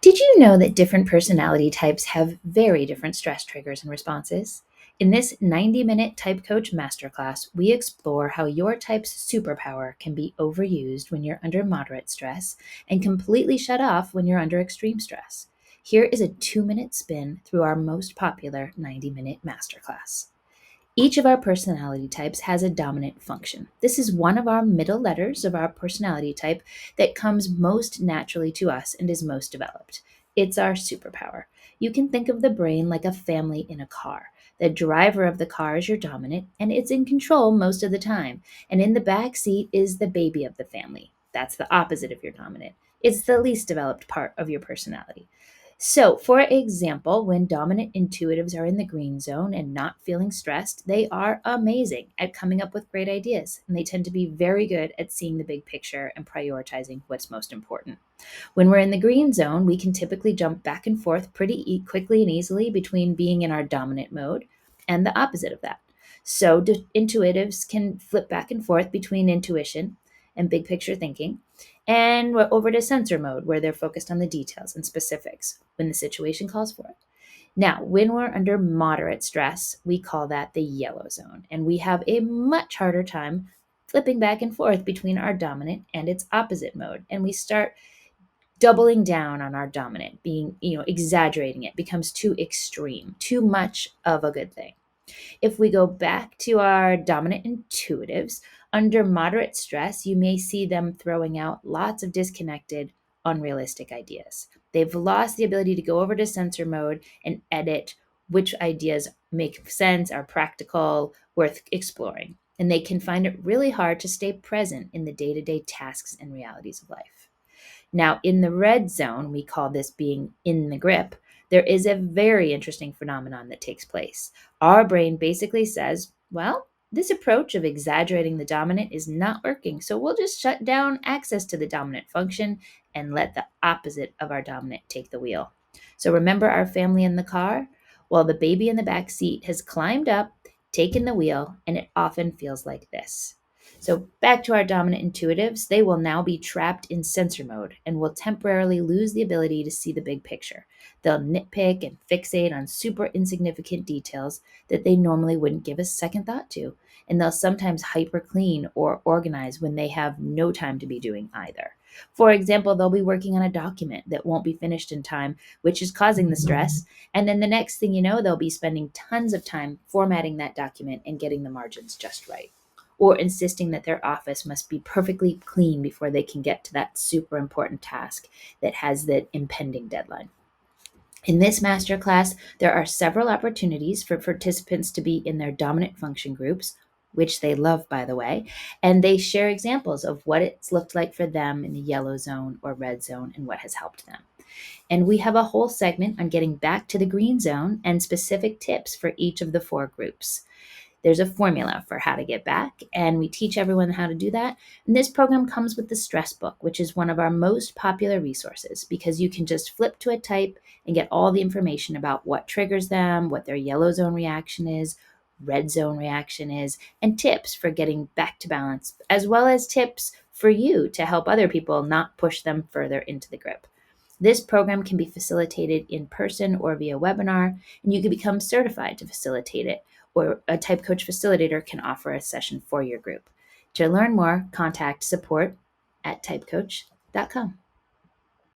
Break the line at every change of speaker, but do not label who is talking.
Did you know that different personality types have very different stress triggers and responses? In this 90-minute TypeCoach masterclass, we explore how your type's superpower can be overused when you're under moderate stress and completely shut off when you're under extreme stress. Here is a 2-minute spin through our most popular 90-minute masterclass. Each of our personality types has a dominant function. This is one of our middle letters of our personality type that comes most naturally to us and is most developed. It's our superpower. You can think of the brain like a family in a car. The driver of the car is your dominant, and it's in control most of the time. And in the back seat is the baby of the family. That's the opposite of your dominant. It's the least developed part of your personality. So, for example, when dominant intuitives are in the green zone and not feeling stressed, they are amazing at coming up with great ideas, and they tend to be very good at seeing the big picture and prioritizing what's most important. When we're in the green zone, we can typically jump back and forth pretty quickly and easily between being in our dominant mode and the opposite of that. So, intuitives can flip back and forth between intuition and big picture thinking, and we're over to sensor mode where they're focused on the details and specifics when the situation calls for it. Now, when we're under moderate stress, we call that the yellow zone, and we have a much harder time flipping back and forth between our dominant and its opposite mode, and we start doubling down on our dominant, being, exaggerating it becomes too extreme, too much of a good thing. If we go back to our dominant intuitives, under moderate stress, you may see them throwing out lots of disconnected, unrealistic ideas. They've lost the ability to go over to sensor mode and edit which ideas make sense, are practical, worth exploring. And they can find it really hard to stay present in the day-to-day tasks and realities of life. Now, in the red zone, we call this being in the grip. There is a very interesting phenomenon that takes place. Our brain basically says, well, this approach of exaggerating the dominant is not working, so we'll just shut down access to the dominant function and let the opposite of our dominant take the wheel. So remember our family in the car? Well, the baby in the back seat has climbed up, taken the wheel, and it often feels like this. So back to our dominant intuitives, they will now be trapped in sensor mode and will temporarily lose the ability to see the big picture. They'll nitpick and fixate on super insignificant details that they normally wouldn't give a second thought to. And they'll sometimes hyper clean or organize when they have no time to be doing either. For example, they'll be working on a document that won't be finished in time, which is causing the stress. And then the next thing you know, they'll be spending tons of time formatting that document and getting the margins just right, or insisting that their office must be perfectly clean before they can get to that super important task that has the impending deadline. In this masterclass, there are several opportunities for participants to be in their dominant function groups, which they love, by the way, and they share examples of what it's looked like for them in the yellow zone or red zone and what has helped them. And we have a whole segment on getting back to the green zone and specific tips for each of the 4 groups. There's a formula for how to get back, and we teach everyone how to do that. And this program comes with the stress book, which is one of our most popular resources because you can just flip to a type and get all the information about what triggers them, what their yellow zone reaction is, red zone reaction is, and tips for getting back to balance, as well as tips for you to help other people not push them further into the grip. This program can be facilitated in person or via webinar, and you can become certified to facilitate it, or a TypeCoach facilitator can offer a session for your group. To learn more, contact support@typecoach.com.